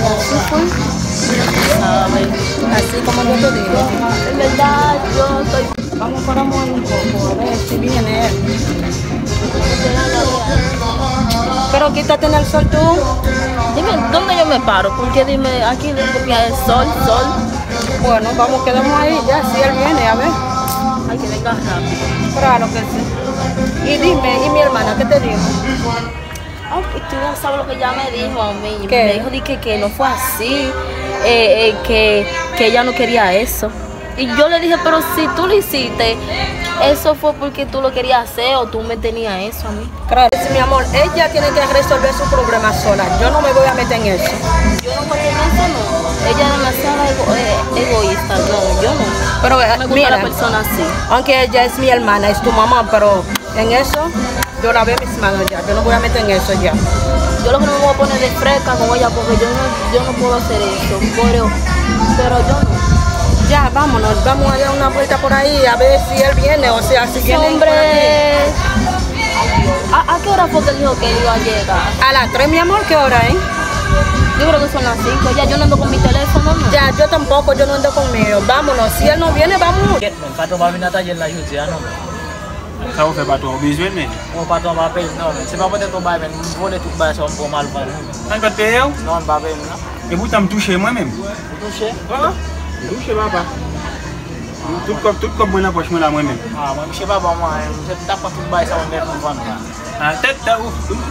Así fue. Así como yo te digo. En verdad, yo estoy... Vamos para mover un poco, a ver si viene él. Pero quítate en el sol tú. Dime, ¿dónde yo me paro? Porque dime, aquí le copia el sol. Bueno, vamos, quedamos ahí ya, si él viene, a ver. Hay que venga rápido. Claro que sí. Y dime, ¿y mi hermana qué te dijo? Oh, y tú no sabes lo que ella me dijo a mí. ¿Qué? Me dijo que no fue así, que ella no quería eso. Y yo le dije, pero si tú lo hiciste, eso fue porque tú lo querías hacer o tú me tenías eso a mí. Claro, sí, mi amor, ella tiene que resolver su problema sola. Yo no me voy a meter en eso. Yo no voy en eso, no. Ella es demasiado egoísta, no, yo no. Pero No me gusta mira, la persona así. aunque ella es mi hermana, es tu mamá, pero en eso yo la veo mis manos ya. Yo no voy a meter en eso ya. Yo lo que no me voy a poner de fresca con ella porque yo no puedo hacer eso, pero yo no. Ya, vámonos, vamos a dar una vuelta por ahí a ver si él viene, o sea, si viene. Hombre, ¿a qué hora fue que dijo que él iba a llegar? A las 3, mi amor, ¿qué hora, Yo creo que son las 5, ya yo no ando con mi teléfono, ¿no? Ya, yo tampoco, yo no ando conmigo. Vámonos, si él no viene, vamos. Patron va venir à tailler la joute, non? Ça vous fait pas trop besoin, mais. Non, patron va payer, non, mais c'est pas peut-être qu'on va venir, voler tout bas, ça pour mal faire. Ça va payer? Non, on va payer, non? Et vous t'as touché moi-même? Vous touchez? Voilà. Touché papa. Tout comme moi, poche moi là moi-même. Ah, moi, je sais pas, moi, je tape pas tout bas, ça on va comprendre. Ah,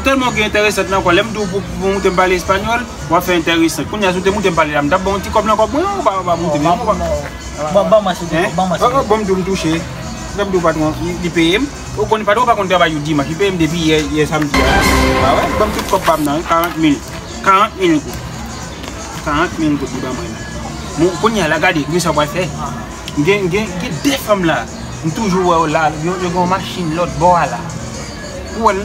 tellement que intéressant là quoi, l'aime pour monter parler espagnol, on va faire intéressant. Quand il y a tout monter parler là, d'abord un petit comme là comme moi, on va monter bien. Bon, moi, c'est bon, moi, c'est bon me toucher. Même du patron, il paye. Au qu'on pas contre travail dimanche, il paye depuis hier samedi. Ah ouais, bon tout comme pas 40 000. 40 000 coups. 40 000 coups dans moi. Mon qu'on y a la garder, mais ça va faire. Gen des femmes là, toujours là, il y a une machine l'autre bord là.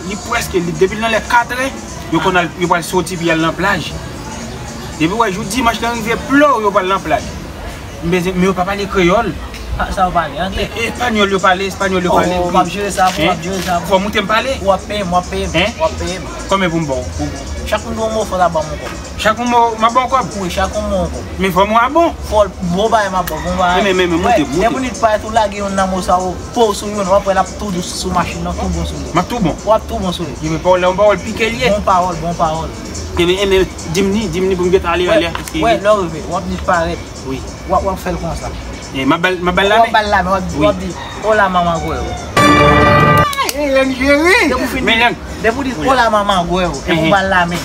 Il presque depuis dans les 4 ans, il va sortir puis aller dans la plage. Depuis ouais, je dis dimanche arrivé pleure, il va aller dans la plage. Mais il pas parler créole. ça va parler anglais. Espagnol, il parle espagnol, il parle. On va gérer ça, on va gérer ça. Faut monter parler. On va payer, moi payer. Combien pour bon? Chaque mot faut d'abord mon corps. Chaque mot ma bon quoi? Oui, chaque mot. Mais faut moi bon. Faut bon bail ma bon, bon bail. Mais monter. Ne vous dites pas tout là qui on a mon ça pour sur on va prendre tout sous machine tout bon sur. Ma tout bon. Ouais, tout bon sur. Je me parle on va piquer lié. Bon parole. Mais dimni pour me aller aller. Ouais, là revient. On dit paraître. Oui. On fait comme ça. Et ma balle là. Ma balle là, on dit hola maman gueule. De vous dire hola maman gueule. Et vous balle là mais.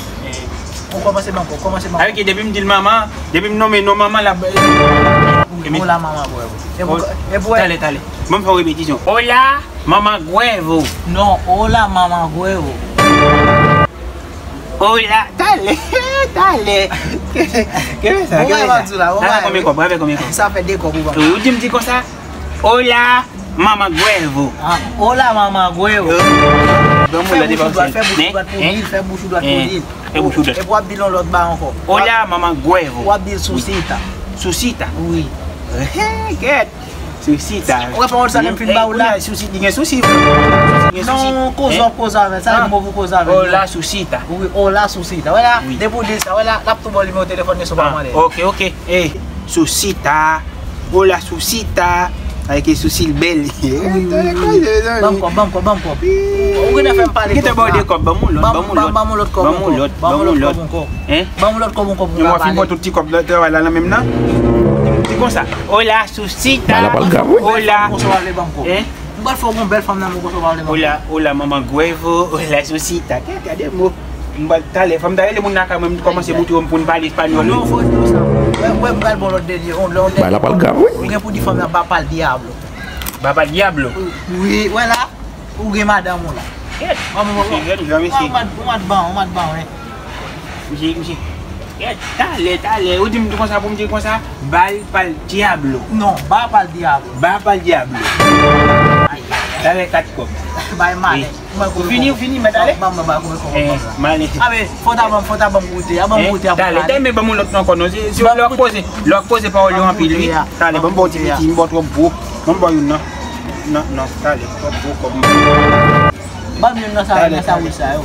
On commence banco. Avec depuis me dit maman, depuis me nommer non maman là. Hola maman gueule. Et vous Allez. Même faire répétition. Hola maman gueule. Non, hola maman gueule. Hola, dale. Qu'est-ce que ça? Combien? Ça fait des coups. Tu dis comme ça? Hola maman gueule. Hola maman gueule. Fais bouche droite pour dire. Et pour bilan l'autre bas encore. Hola maman gueule. Pour bilan suscita. Suscita? Oui. Quête? Suscita. On va pas ça même film bas là. Suscita, il y a souci. Non, cause avec ça, moi vous cause avec. Hola suscita. Oui, hola suscita. Voilà. Debout de ça, voilà, là tout bon numéro téléphone ne sont pas mal. OK. Eh, suscita. Hola suscita. Avec les soucis belles. Banco. On va faire parler. Qu'est-ce que tu veux dire comme l'autre. Hein? Tu vas filmer tout petit comme là là même là. C'est comme ça. Hola suscita. Hola. Hein? On va faire une belle femme dans mon recevoir les mamans. Hola maman guevo. Hola suscita. Qu'est-ce que des mots? Les femmes d'ailleurs les monde quand même commencer pour parler espagnol. Non, faut dire ça. Ouais, bon l'autre délire. On la parle grave. On est pour dire femme pas parle diable. Baba diablo. Oui, voilà. Ou gen madame là. On m'a Monsieur. Dale. Ou dis comme ça pour me dire comme ça. Bal pal diablo. Non, pas pal diable. Bal pal diablo. Dale 4 copes. Bye mal. Fini mais dale. Mal. Ah mais faut d'abord goûter. Dale, mais bon l'autre encore non. Si on leur poser parole en pile lui. Dale, bon petit bon trop beau. Bon boy non. Non, dale, trop beau comme. Ba mi non ça oui ça yo.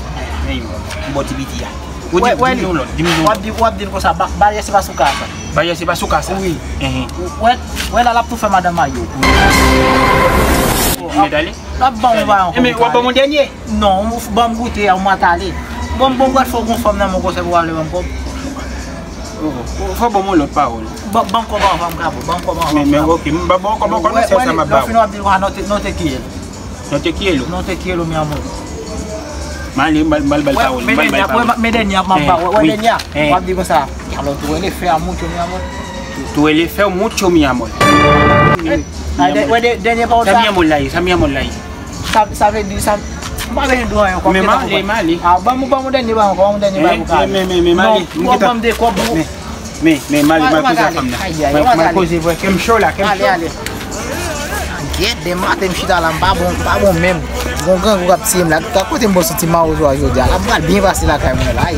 Bon petit. Wap din ko sa baya si pa sou kasa. Baya si pa sou kasa? Oui. Wè la pou fè madame Ayo. Medali? La bon va an. Mais wap bon dernier? Non, bon goûter à matali. Bon gars faut qu'on femme nan mon conseil pour aller bon. Faut bon l'autre parole. Bon comment va m'gabo, bon comment. Mais OK, bon comment c'est ça ma ba. Fino abdi ko note kielo. Note kielo? Note kielo mi amor. Mali bal parole. Medenya mamba, medenya. Abdi ko sa. Alors tu le faire mucho mi amor. Tu le faire mucho mi amor. Dernier parole ça. Sa mi amor lai. Ça veut dire ça. Mais Mali. Ah, vamos dernier ba ko, vamos dernier ba ko. Mais Mali. Mais Mali ma cause femme là. Ma cause voit comme chaud là, comme chaud. Allez. Get de matem chita là pas bon même. Bon grand ko sim là, ka côté mo senti ma aujourd'hui. Là va bien passer là quand même là. Aïe.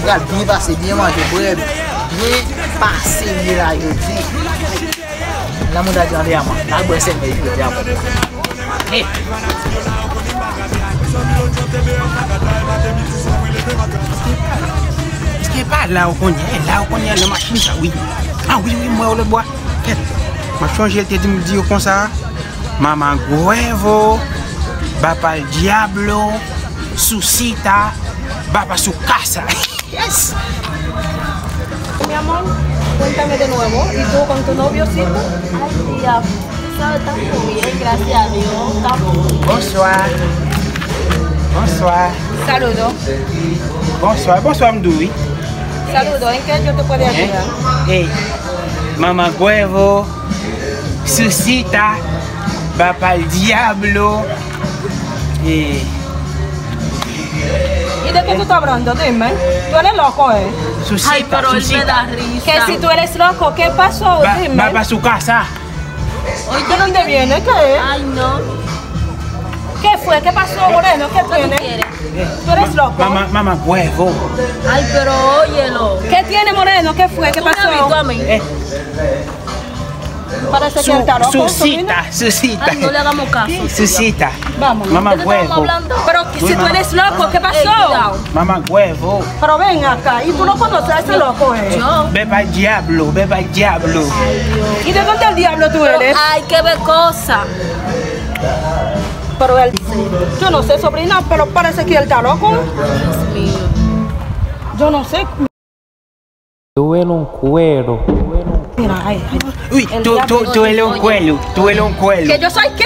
Va bien passer, bien manger, bien passer là yo dit. La muda jande ya ma. La bo sen me yo ya ma. Eh. Est-ce qu'il pas là où on est la machine ça oui. Ah oui moi on le bois. Ma changer te dire comme ça. Maman Guevo, Papa el Diablo, Susita, Papa su casa. Yes. Mi amor, cuéntame de nuevo. ¿Y tú con tu noviocito? Ay, tía, sabes, está muy bien, gracias a Dios. Está muy bien. Bonsoir. Saludos. Bonsoir Mdoui. Saludos. ¿En qué yo te puedo ayudar? Hey, Mamá Guevo, Susita, Papa el Diablo. ¿Y de qué tú estás hablando? Dime. ¿Tú eres loco, Susita, Ay, pero él me da risa. Que si tú eres loco, ¿qué pasó? Dime. Va para su casa. ¿De dónde viene? ¿Qué es? Ay, no. ¿Qué fue? ¿Qué pasó, Moreno? ¿Qué tiene? ¿Tú eres loco? Mamá Guevo. Ay, pero óyelo. ¿Qué tiene, Moreno? ¿Qué fue? ¿Qué ¿Tú me has visto pasó? a mí? Parece que él está loco. Susita. Ay, no le hagamos caso. Susita. Vamos. Mamá ¿De qué estamos Guevo. hablando? Pero si tú eres loco, ¿qué Ey, pasó? cuidado. Mamá Guevo. Pero ven acá. ¿Y tú no conoces a ese loco, Yo. Beba el Diablo. ¿Y de dónde el diablo tú eres? Ay, qué ve cosa. Pero él, yo no sé, sobrina, pero parece que él está loco. Dios mío. Yo no sé. Tuve un cuero. Mira, ay. Uy, tú eres un cuelo. ¿Que yo soy qué?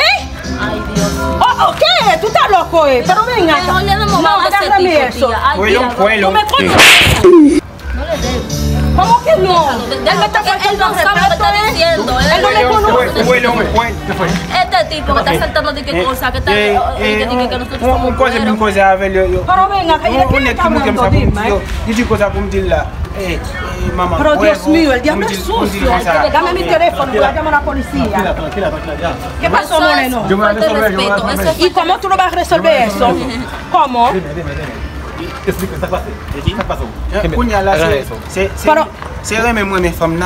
Ay, Dios. Oh, ¿qué? ¿Tú estás loco, Pero ven acá. Mejor le damos No, a ese agárrame tipo, eso. tía. Ay, Tú eres un tía, cuelo. ¿Tú me conoces? No le des. ¿Cómo que no? Él Él me está faltando no sabe lo que está diciendo. Él no me conoce. Este tipo que está saltando de qué cosa, que está que nosotros somos cueros. Cosa avec le. Pero ven acá, ¿y de qué está hablando? Dime. Dis cosa pour me dire là. Maman. Pero Dios mío, el diablo es sucio. Dame mi teléfono, voy a llamar a la policía. Tranquila, ya. ¿Qué pasó, Eso es Moreno? falta de respeto. Eso es ¿Y cómo tú no vas a resolver eso? ¿Cómo? Explica, ¿qué pasó? Kounya là Pero- c'est remet moi mes femmes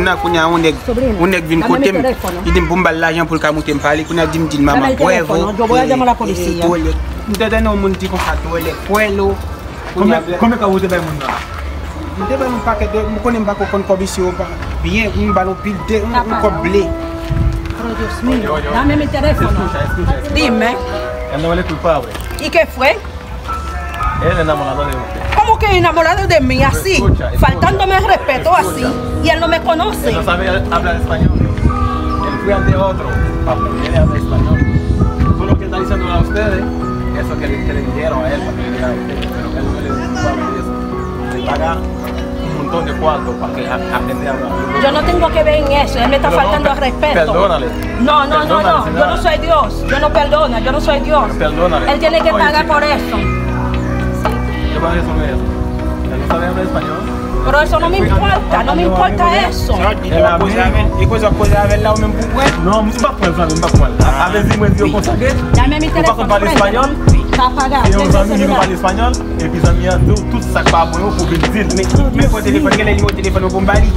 là kounya on est vinn Dame côté mi teléfono. il dit pour me l'argent pour ka monter me parler kounya dit maman Dame el teléfono, yo voy a llamar a la policía. Ndada no mun ti ko fa to le puelo Come que usted ve mundo? ndeba un paquet de mo konem ba ko kon commission ba bien un ballon pile de un ko blé Pero Dios mío, dame mi teléfono. Dime. Él no es culpable. ¿Y qué fue? Él es enamorado de usted. ¿Cómo que enamorado de mí así? Escucha. Faltándome el respeto así. Y él no me conoce. Él no sabe hablar español. Él fue ante otro. Papi, él habla español. Tú lo que está diciendo a ustedes, eso que le dijeron a él para que le diga a ustedes. Pero él no es culpable de eso. Le paga un montón de cuartos para que aprenda a hablar. Yo no tengo que ver en eso. Él me está Pero no, faltando el respeto. Perdónale. No. Perdónale, Yo señora. no soy Dios. Yo no perdono. Yo no soy Dios. Perdónale. Él tiene que Oye, pagar chica. por eso. ¿Qué va a resolver eso? Él no sabe hablar español. Pero eso no me importa. No me importa eso. e coisa avec là même pour No, no va a poder hablar, no va a poder. A ver si me dio cosa que. Dame mi ¿Tú vas a teléfono. hablar español? Está apagado. Et on a mis parler espagnol, et puis on a mis tout ça pas bon pour venir dire. Mais pour téléphone, quel est le numéro de téléphone pour Bali?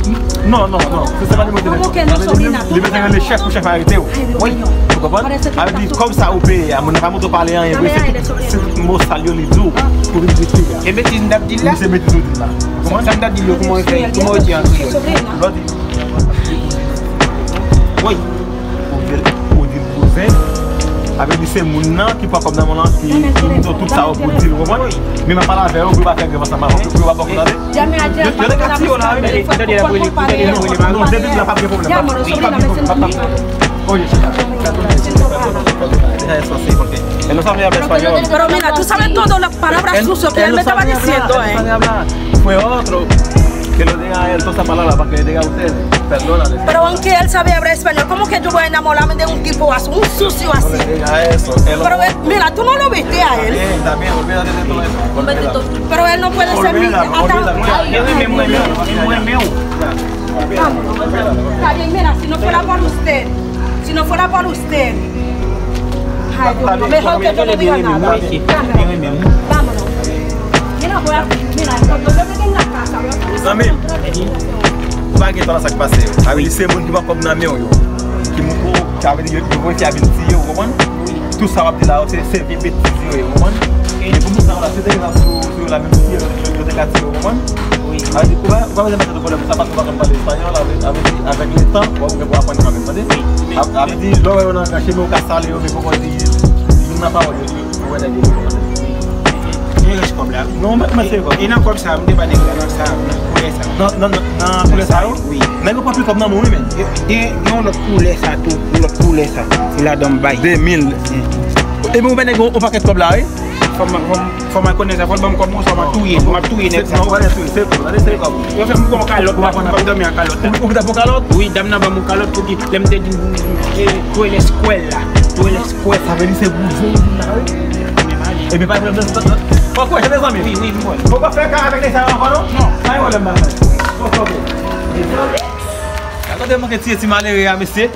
Non, non, non, c'est pas le numéro de téléphone. ¿Cómo que no, sobrina? Les mettre le chef pour chef arrêté. Oui, tu comprends? Elle dit comme ça au pays, à mon amour de parler en hébreu, c'est mot salio les jours pour venir dire. Et bêtise d'Abdillah? C'est bêtise d'Abdillah. Comment ça d'Abdillah? Comment il fait? Comment il dit en créole? Oui. Pour dire cousin. Avec des gens qui pas comme dans mon qui tout ça pour dire comment mais ma parole avec eux pour pas faire grève ensemble pour pas beaucoup d'aller Llame ayer. yo de casi là non début la pas de problème Llámalo, sobrina, me sentí. oye él no sabía hablar español Pero mira, tú sabes todas las palabras sucias que él me estaba diciendo, fue otro que lo diga a él todas esas palabras para que le diga a ustedes perdónale. Pero aunque él sabía hablar español, ¿cómo que yo voy a enamorarme de un tipo así, un sucio así? No le diga eso. Pero mira, tú no lo viste a él. También, olvídate de todo eso. Olvídalo. Pero él no puede ser mi... Está bien, mira, si no fuera por usted, ay, Dios mío, mejor que yo no diga nada. Vámonos. Mira, cuando yo llegue en la casa, Samir, pas que dans ça qui passe. Avec ces gens qui vont comme dans yo qui m'ont qui avait dit yo vont faire bêtise yo comprendre tout ça va là c'est bêtise yo comprendre et pour nous ça là c'est déjà sur la même chose yo de quartier yo comprendre oui avec quoi va vous mettre de problème ça pas comme parler espagnol avec le temps on va apprendre quand même avec dit là on a caché mon casale yo mais comment dire il n'a pas yo ouais d'ailleurs non, mais c'est quoi? Et non, comme ça, on débat de ça, non, pour les ça, oui. Mais on pas plus comme dans mon même. Et non, le poulet, ça, il a dans le bail. 2000. Et vous venez au paquet comme là, oui? Faut me connaître, faut me commencer à touiller, Non, on va aller touiller, c'est quoi? Je vais faire mon calotte, on va dormir en calotte. Vous avez un calotte? Oui, dame n'a pas mon calotte pour dire, l'aime te dire, tu es l'escuela, Ça veut dire c'est vous. Et puis pas de pourquoi j'ai des amis? Oui, moi. Pourquoi faire carré avec les gens encore non? Non, ça y est, le mal. Attendez-moi que tu es malheureux, monsieur.